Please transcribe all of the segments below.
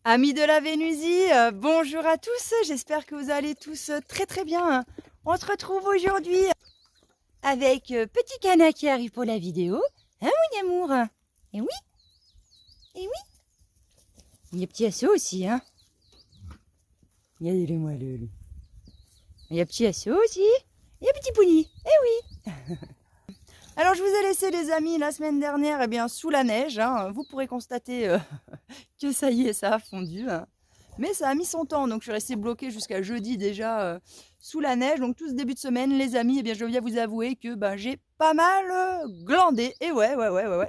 Amis de la Vénusie, bonjour à tous, j'espère que vous allez tous très très bien. On se retrouve aujourd'hui avec Petit Cana qui arrive pour la vidéo. Hein mon amour? Eh oui, eh oui. Il y a Petit Asso aussi, hein. Regardez-le-moi lui. Il y a Petit Asso aussi. Il y a Petit Pouni, eh oui. Alors je vous ai laissé les amis la semaine dernière, eh bien sous la neige, hein. Vous pourrez constater que ça y est, ça a fondu. Hein. Mais ça a mis son temps, donc je suis restée bloquée jusqu'à jeudi déjà sous la neige. Donc tout ce début de semaine, les amis, eh bien, je viens vous avouer que ben, j'ai pas mal glandé. Et ouais.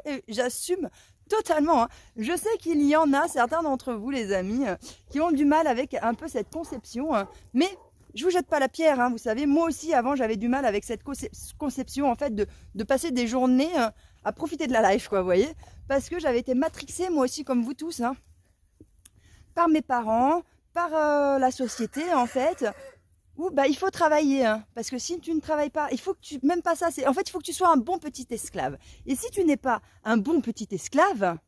Et j'assume totalement. Hein. Je sais qu'il y en a certains d'entre vous, les amis, qui ont du mal avec un peu cette conception. Hein. Mais je vous jette pas la pierre, hein, vous savez. Moi aussi, avant, j'avais du mal avec cette conception, en fait, de passer des journées à profiter de la life, quoi, vous voyez. Parce que j'avais été matrixée, moi aussi, comme vous tous, hein, par mes parents, par la société en fait, où bah, il faut travailler, hein, parce que si tu ne travailles pas, il faut que tu, même pas ça, c'est, en fait il faut que tu sois un bon petit esclave. Et si tu n'es pas un bon petit esclave,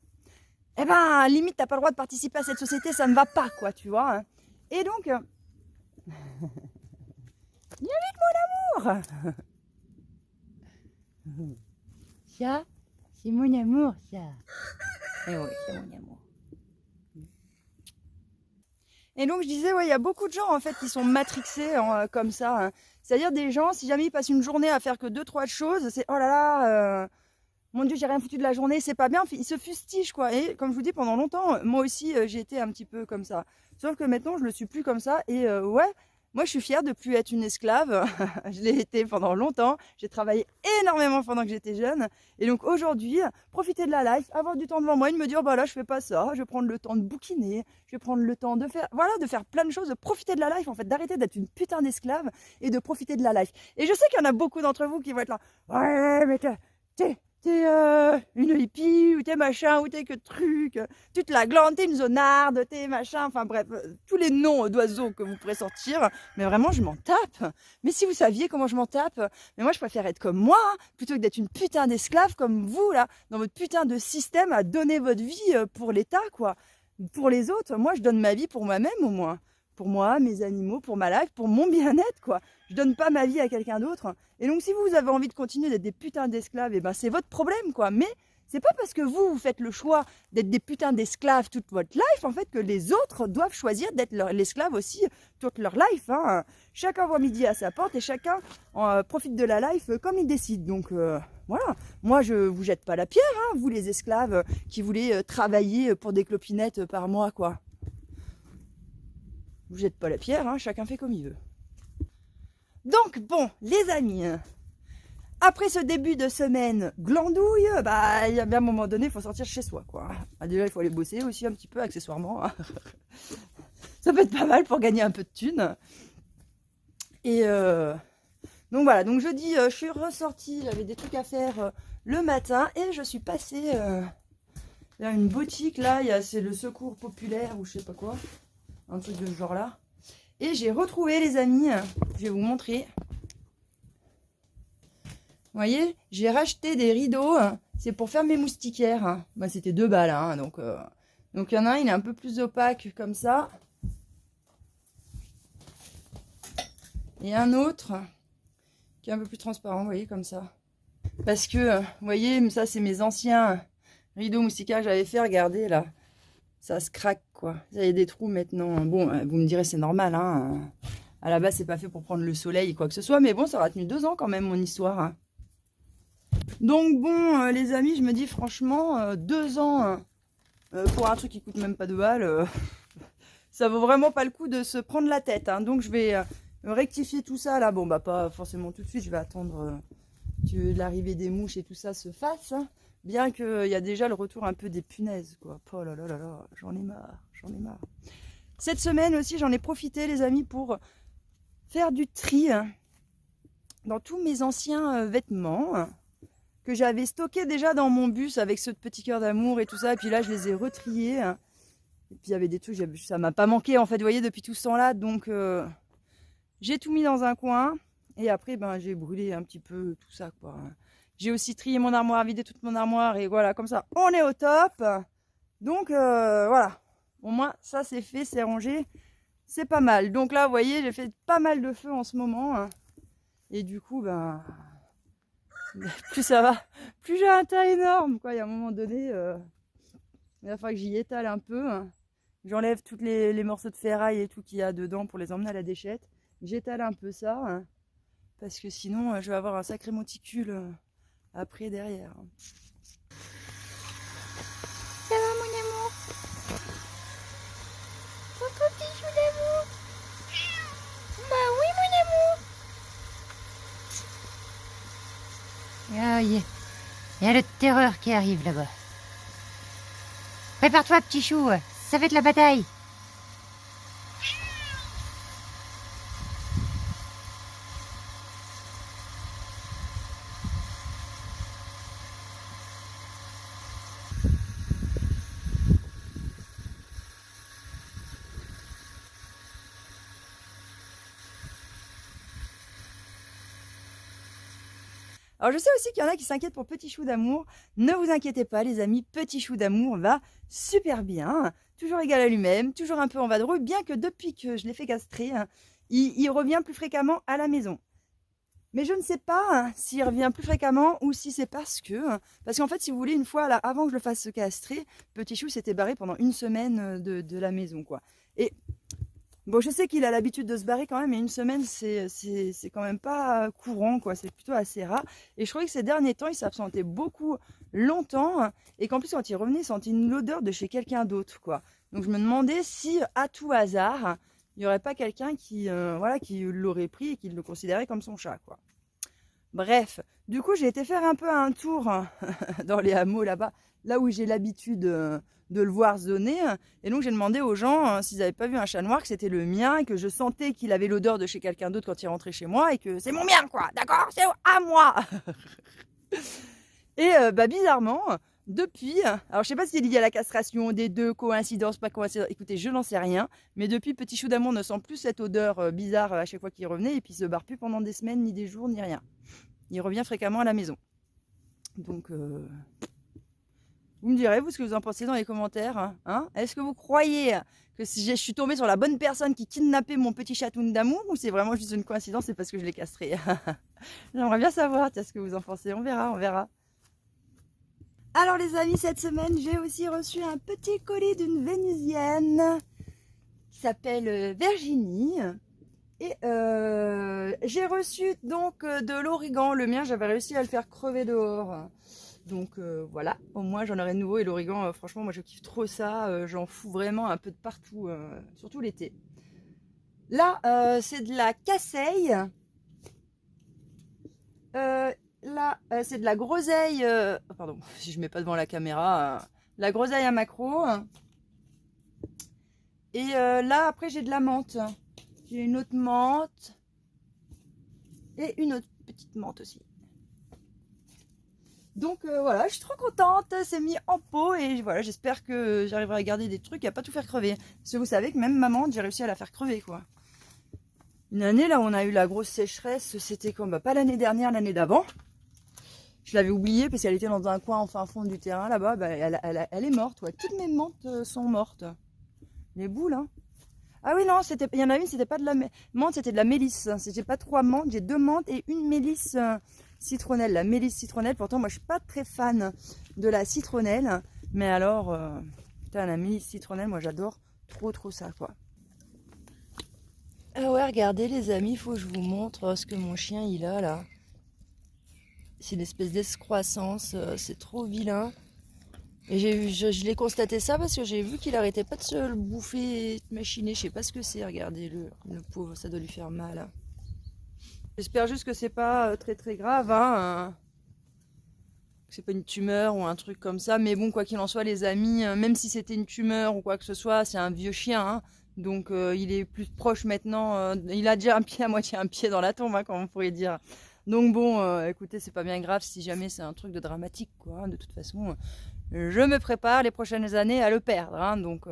eh ben limite t'as pas le droit de participer à cette société, ça ne va pas quoi, tu vois. Hein. Et donc, viens vite mon amour. Ça, c'est mon amour, ça. Eh oui, c'est mon amour. Et donc je disais, ouais, il y a beaucoup de gens en fait qui sont matrixés comme ça. Hein. C'est-à-dire des gens, si jamais ils passent une journée à faire que 2-3 choses, c'est oh là là, mon Dieu, j'ai rien foutu de la journée, c'est pas bien. Ils se fustigent quoi. Et comme je vous dis, pendant longtemps, moi aussi, j'ai été un petit peu comme ça. Sauf que maintenant, je le suis plus comme ça. Et ouais, moi, je suis fière de plus être une esclave. Je l'ai été pendant longtemps. J'ai travaillé énormément pendant que j'étais jeune. Et donc aujourd'hui, profiter de la life, avoir du temps devant moi et de me dire, bah là, je fais pas ça. Je vais prendre le temps de bouquiner. Je vais prendre le temps de faire, voilà, de faire plein de choses, de profiter de la life, en fait, d'arrêter d'être une putain d'esclave et de profiter de la life. Et je sais qu'il y en a beaucoup d'entre vous qui vont être là, ouais, mais t'es une hippie, ou t'es machin, ou t'es que truc, tu te la glandes, t'es une zonarde, t'es machin, enfin bref, tous les noms d'oiseaux que vous pourrez sortir, mais vraiment je m'en tape. Mais si vous saviez comment je m'en tape, mais moi je préfère être comme moi, plutôt que d'être une putain d'esclave comme vous, là, dans votre putain de système à donner votre vie pour l'État, quoi. Pour les autres, moi je donne ma vie pour moi-même au moins. Pour moi, mes animaux, pour ma life, pour mon bien-être, quoi. Je donne pas ma vie à quelqu'un d'autre. Et donc, si vous avez envie de continuer d'être des putains d'esclaves, et ben c'est votre problème, quoi. Mais c'est pas parce que vous faites le choix d'être des putains d'esclaves toute votre life, en fait, que les autres doivent choisir d'être l'esclave aussi toute leur life. Hein. Chacun voit midi à sa porte et chacun profite de la life comme il décide. Donc, voilà. Moi, je vous jette pas la pierre, hein, vous les esclaves qui voulez travailler pour des clopinettes par mois, quoi. Je vous jette pas la pierre, hein, chacun fait comme il veut. Donc, bon, les amis, après ce début de semaine glandouille, bah, il y a bien un moment donné, il faut sortir chez soi, quoi. Ah, déjà, il faut aller bosser aussi un petit peu, accessoirement. Hein. Ça peut être pas mal pour gagner un peu de thunes. Et donc voilà, donc jeudi, je suis ressortie, j'avais des trucs à faire le matin et je suis passée vers une boutique, là, c'est le Secours Populaire ou je sais pas quoi, un truc de ce genre-là. Et j'ai retrouvé, les amis, je vais vous montrer. Vous voyez, j'ai racheté des rideaux, c'est pour faire mes moustiquaires. Bah, c'était 2 balles, hein, donc il y en a un, il est un peu plus opaque comme ça. Et un autre qui est un peu plus transparent, vous voyez, comme ça. Parce que, vous voyez, ça c'est mes anciens rideaux moustiquaires que j'avais fait, regardez là. Ça se craque, quoi. Ça y a des trous maintenant. Bon, vous me direz, c'est normal, hein. À la base, c'est pas fait pour prendre le soleil, quoi que ce soit. Mais bon, ça aura tenu 2 ans quand même, mon histoire. Hein. Donc bon, les amis, je me dis franchement, 2 ans pour un truc qui coûte même pas 2 balles, ça vaut vraiment pas le coup de se prendre la tête. Hein. Donc je vais rectifier tout ça là. Bon, bah pas forcément tout de suite, je vais attendre que l'arrivée des mouches et tout ça se fasse. Hein. Bien qu'il y a déjà le retour un peu des punaises, quoi. Oh là là là là, j'en ai marre, j'en ai marre. Cette semaine aussi, j'en ai profité, les amis, pour faire du tri dans tous mes anciens vêtements que j'avais stockés déjà dans mon bus avec ceux de Petit Cœur d'Amour et tout ça. Et puis là, je les ai retriés. Et puis il y avait des trucs, ça m'a pas manqué en fait, vous voyez, depuis tout ce temps-là. Donc j'ai tout mis dans un coin. Et après, ben, j'ai brûlé un petit peu tout ça, quoi. J'ai aussi trié mon armoire, vidé toute mon armoire. Et voilà, comme ça, on est au top. Donc voilà. Au moins, ça c'est fait, c'est rangé. C'est pas mal. Donc là, vous voyez, j'ai fait pas mal de feu en ce moment. Hein. Et du coup, ben, plus ça va, plus j'ai un tas énorme. Quoi. Il y a un moment donné, il va falloir que j'y étale un peu. Hein. J'enlève tous les morceaux de ferraille et tout qu'il y a dedans pour les emmener à la déchette. J'étale un peu ça. Hein, parce que sinon, je vais avoir un sacré monticule après derrière. Ça va mon amour? Ton petit chou d'amour? Bah oui mon amour. Ah, il y a le terreur qui arrive là-bas. Prépare-toi petit chou, ça va être la bataille. Alors je sais aussi qu'il y en a qui s'inquiètent pour Petit Chou d'Amour. Ne vous inquiétez pas les amis, Petit Chou d'Amour va super bien. Toujours égal à lui-même, toujours un peu en vadrouille, bien que depuis que je l'ai fait castrer, il revient plus fréquemment à la maison. Mais je ne sais pas s'il revient plus fréquemment ou si c'est parce qu'en fait si vous voulez, une fois là, avant que je le fasse castrer, Petit Chou s'était barré pendant une semaine de la maison quoi. Et bon, je sais qu'il a l'habitude de se barrer quand même, mais une semaine, c'est quand même pas courant, quoi. C'est plutôt assez rare. Et je trouvais que ces derniers temps, il s'absentait beaucoup longtemps, et qu'en plus, quand il revenait, il sentait une odeur de chez quelqu'un d'autre, quoi. Donc je me demandais si, à tout hasard, il n'y aurait pas quelqu'un qui, voilà, qui l'aurait pris et qui le considérait comme son chat, quoi. Bref, du coup, j'ai été faire un peu un tour dans les hameaux là-bas, là où j'ai l'habitude de le voir zoner. Et donc, j'ai demandé aux gens s'ils n'avaient pas vu un chat noir, que c'était le mien, et que je sentais qu'il avait l'odeur de chez quelqu'un d'autre quand il rentrait chez moi, et que c'est mon mien, quoi, d'accord, c'est à moi. Et bah, bizarrement, depuis, alors je sais pas s'il y a la castration des deux, coïncidence, pas coïncidence, écoutez, je n'en sais rien, mais depuis, Petit Chou d'Amour ne sent plus cette odeur bizarre à chaque fois qu'il revenait, et puis il se barre plus pendant des semaines, ni des jours, ni rien. Il revient fréquemment à la maison. Donc, vous me direz, vous, ce que vous en pensez dans les commentaires. Hein, Est-ce que vous croyez que si je suis tombée sur la bonne personne qui kidnappait mon petit chatoun d'amour, ou c'est vraiment juste une coïncidence, c'est parce que je l'ai castré? J'aimerais bien savoir, tiens, ce que vous en pensez. On verra, on verra. Alors les amis, cette semaine, j'ai aussi reçu un petit colis d'une Vénusienne qui s'appelle Virginie. Et j'ai reçu donc de l'origan. Le mien, j'avais réussi à le faire crever dehors. Donc voilà, au moins j'en aurai de nouveau. Et l'origan, franchement, moi je kiffe trop ça. J'en fous vraiment un peu de partout, surtout l'été. Là, c'est de la casseille. Là, c'est de la groseille. Oh, pardon, si je mets pas devant la caméra. La groseille à maquereau. Et là, après, j'ai de la menthe. J'ai une autre menthe. Et une autre petite menthe aussi. Donc voilà, je suis trop contente. C'est mis en pot. Et voilà, j'espère que j'arriverai à garder des trucs et à pas tout faire crever. Parce que vous savez que même ma menthe, j'ai réussi à la faire crever, quoi. Une année, là, où on a eu la grosse sécheresse. C'était comme, bah, pas l'année dernière, l'année d'avant. Je l'avais oubliée parce qu'elle était dans un coin en fin fond du terrain là-bas. Bah, elle est morte. Ouais. Toutes mes menthes sont mortes. Les boules, hein. Ah oui, non, il y en a une, c'était pas de la menthe, c'était de la mélisse. J'ai pas 3 menthes, j'ai 2 menthes et une mélisse citronnelle. La mélisse citronnelle, pourtant, moi, je suis pas très fan de la citronnelle. Mais alors, putain, la mélisse citronnelle, moi, j'adore trop ça, quoi. Ah ouais, regardez, les amis, il faut que je vous montre ce que mon chien, il a, là. C'est une espèce d'escroissance, c'est trop vilain. Et je l'ai constaté ça parce que j'ai vu qu'il arrêtait pas de se le bouffer et de machiner. Je sais pas ce que c'est, regardez-le pauvre, ça doit lui faire mal. J'espère juste que c'est pas très grave, hein. Que c'est pas une tumeur ou un truc comme ça. Mais bon, quoi qu'il en soit, les amis, même si c'était une tumeur ou quoi que ce soit, c'est un vieux chien, hein. Donc il est plus proche maintenant. Il a déjà un pied, à moitié un pied dans la tombe, hein, comme on pourrait dire. Donc bon, écoutez, c'est pas bien grave si jamais c'est un truc de dramatique, quoi. Hein. De toute façon, je me prépare les prochaines années à le perdre. Hein, donc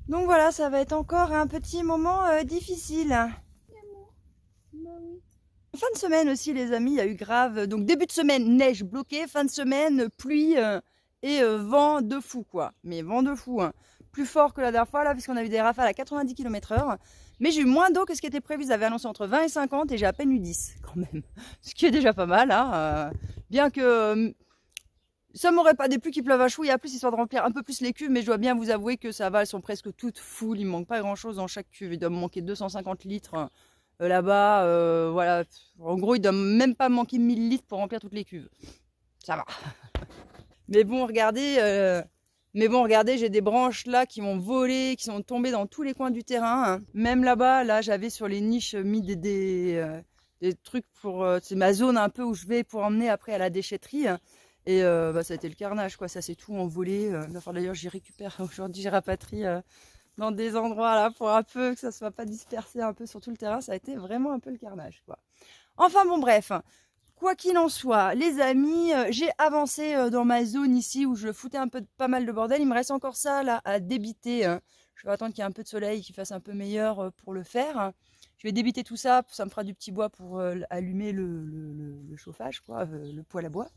voilà, ça va être encore un petit moment difficile. Fin de semaine aussi, les amis, il y a eu grave. Donc début de semaine, neige bloquée. Fin de semaine, pluie et vent de fou quoi. Mais vent de fou, hein. Plus fort que la dernière fois là, puisqu'on a eu des rafales à 90 km/h. Mais j'ai eu moins d'eau que ce qui était prévu. Ils avaient annoncé entre 20 et 50 et j'ai à peine eu 10 quand même. Ce qui est déjà pas mal, hein. Bien que ça m'aurait pas déplu qu'il pleuve à chouille, à plus histoire de remplir un peu plus les cuves, mais je dois bien vous avouer que ça va, elles sont presque toutes full, il me manque pas grand chose dans chaque cuve, il doit me manquer 250 litres là-bas, voilà, en gros il doit même pas me manquer 1000 litres pour remplir toutes les cuves, ça va. Mais bon regardez, j'ai des branches là qui m'ont volé, qui sont tombées dans tous les coins du terrain, hein. Même là-bas, là j'avais sur les niches mis des trucs pour, c'est ma zone un peu où je vais pour emmener après à la déchetterie. Et bah, ça a été le carnage, quoi. Ça s'est tout envolé. D'ailleurs, j'y récupère aujourd'hui, j'y rapatrie dans des endroits là pour un peu que ça soit pas dispersé un peu sur tout le terrain. Ça a été vraiment un peu le carnage, quoi. Enfin bon, bref. Quoi qu'il en soit, les amis, j'ai avancé dans ma zone ici où je foutais un peu pas mal de bordel. Il me reste encore ça là à débiter. Je vais attendre qu'il y ait un peu de soleil, qu'il fasse un peu meilleur pour le faire. Je vais débiter tout ça, ça me fera du petit bois pour allumer le chauffage, quoi, le poêle à bois.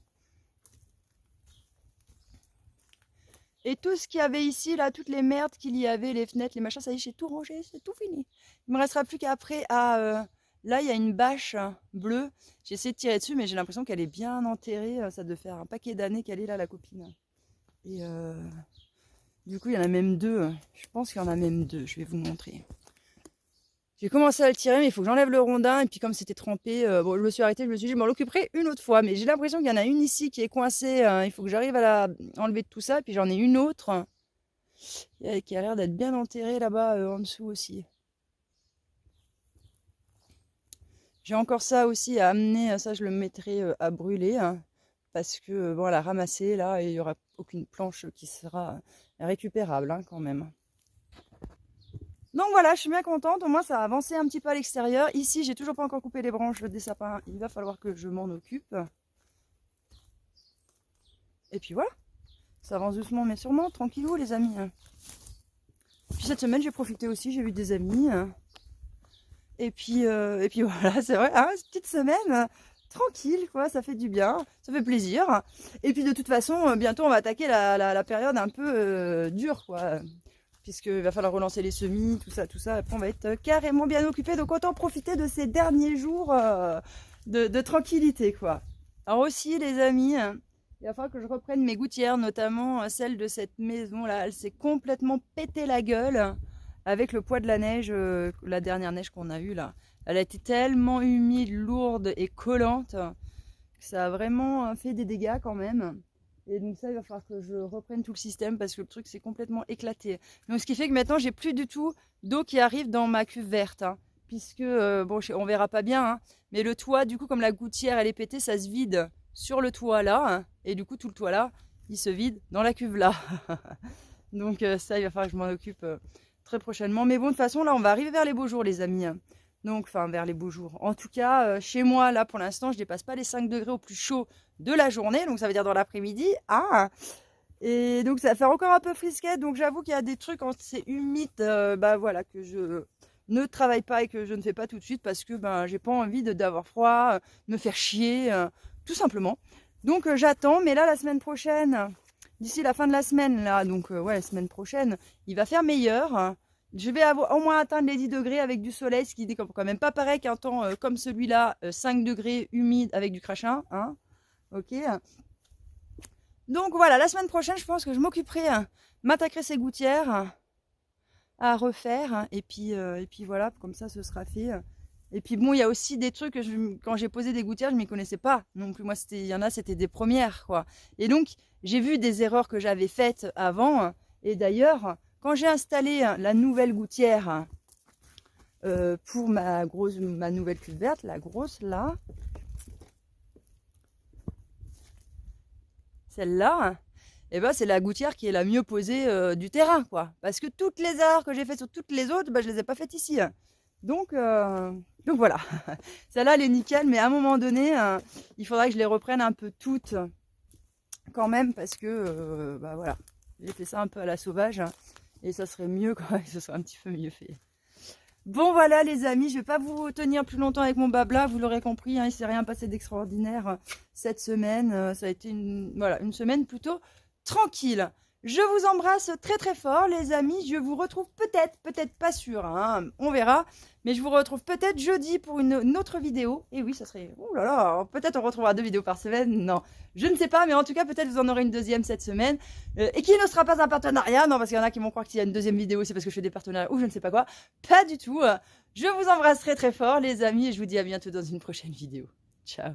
Et tout ce qu'il y avait ici, là, toutes les merdes qu'il y avait, les fenêtres, les machins, ça y est, j'ai tout rangé, c'est tout fini. Il me restera plus qu'après à... là, il y a une bâche bleue. J'ai essayé de tirer dessus, mais j'ai l'impression qu'elle est bien enterrée. Ça doit faire un paquet d'années qu'elle est là, la copine. Et du coup, il y en a même deux. Je pense qu'il y en a même deux. Je vais vous montrer. J'ai commencé à le tirer, mais il faut que j'enlève le rondin. Et puis comme c'était trempé, bon, je me suis arrêtée, je me suis dit, je m'en occuperai une autre fois. Mais j'ai l'impression qu'il y en a une ici qui est coincée. Il faut que j'arrive à la enlever de tout ça. Et puis j'en ai une autre qui a l'air d'être bien enterrée là-bas en dessous aussi. J'ai encore ça aussi à amener. Ça, je le mettrai à brûler. Parce que bon, elle a ramassé là et il n'y aura aucune planche qui sera récupérable quand même. Donc voilà, je suis bien contente, au moins ça a avancé un petit peu à l'extérieur. Ici, j'ai toujours pas encore coupé les branches des sapins, il va falloir que je m'en occupe. Et puis voilà, ça avance doucement mais sûrement, tranquillou les amis. Puis cette semaine, j'ai profité aussi, j'ai vu des amis. Et puis voilà, c'est vrai, hein, cette petite semaine tranquille, quoi, ça fait du bien, ça fait plaisir. Et puis de toute façon, bientôt on va attaquer la période un peu dure, quoi. Puisqu'il va falloir relancer les semis, tout ça. Après, on va être carrément bien occupé. Donc, autant profiter de ces derniers jours de tranquillité, quoi. Alors aussi, les amis, il va falloir que je reprenne mes gouttières, notamment celle de cette maison-là. Elle s'est complètement pété la gueule avec le poids de la neige, la dernière neige qu'on a eue, là. Elle a été tellement humide, lourde et collante que ça a vraiment fait des dégâts, quand même. Et donc ça, il va falloir que je reprenne tout le système parce que le truc s'est complètement éclaté. Donc ce qui fait que maintenant, j'ai plus du tout d'eau qui arrive dans ma cuve verte. Puisque, bon, on verra pas bien, mais le toit, du coup, comme la gouttière, elle est pétée, ça se vide sur le toit là. Et du coup, tout le toit là, il se vide dans la cuve là. Donc ça, il va falloir que je m'en occupe très prochainement. Mais bon, de toute façon, là, on va arriver vers les beaux jours, les amis. Donc, enfin, vers les beaux jours. En tout cas, chez moi, là, pour l'instant, je dépasse pas les 5 degrés au plus chaud de la journée. Donc, ça veut dire dans l'après-midi. Et donc, ça va faire encore un peu frisquette. Donc, j'avoue qu'il y a des trucs quand c'est humide, bah voilà, que je ne travaille pas et que je ne fais pas tout de suite parce que ben, j'ai pas envie d'avoir froid, me faire chier, tout simplement. Donc, j'attends. Mais là, la semaine prochaine, d'ici la fin de la semaine, là, donc, ouais, la semaine prochaine, il va faire meilleur. Je vais au moins atteindre les 10 degrés avec du soleil, ce qui est quand même pas pareil qu'un temps comme celui-là, 5 degrés humide avec du crachin. Ok. Donc voilà, la semaine prochaine, je pense que je m'occuperai, m'attaquerai ces gouttières à refaire. Et puis voilà, comme ça, ce sera fait. Et puis bon, il y a aussi des trucs que quand j'ai posé des gouttières, je ne m'y connaissais pas non plus. Moi, il y en a, c'était des premières, quoi. Et donc, j'ai vu des erreurs que j'avais faites avant. Et d'ailleurs, quand j'ai installé la nouvelle gouttière pour ma nouvelle cuve verte, la grosse là, celle-là, et ben c'est la gouttière qui est la mieux posée du terrain, quoi. Parce que toutes les erreurs que j'ai faites sur toutes les autres, ben, je les ai pas faites ici. Donc voilà, celle-là elle est nickel, mais à un moment donné, il faudra que je les reprenne un peu toutes quand même, parce que bah voilà, j'ai fait ça un peu à la sauvage. Et ça serait mieux quand ce serait un petit peu mieux fait. Bon voilà les amis, je ne vais pas vous tenir plus longtemps avec mon blabla, vous l'aurez compris, il ne s'est rien passé d'extraordinaire cette semaine. Ça a été une semaine plutôt tranquille. Je vous embrasse très très fort les amis, je vous retrouve peut-être pas sûr, hein, on verra, mais je vous retrouve peut-être jeudi pour une autre vidéo, et oui ça serait, ouh là là, peut-être on retrouvera 2 vidéos par semaine, non, je ne sais pas, mais en tout cas peut-être vous en aurez une deuxième cette semaine, et qui ne sera pas un partenariat, non parce qu'il y en a qui vont croire qu'il y a une deuxième vidéo, c'est parce que je fais des partenariats ou je ne sais pas quoi, pas du tout, je vous embrasse très très fort les amis, et je vous dis à bientôt dans une prochaine vidéo, ciao.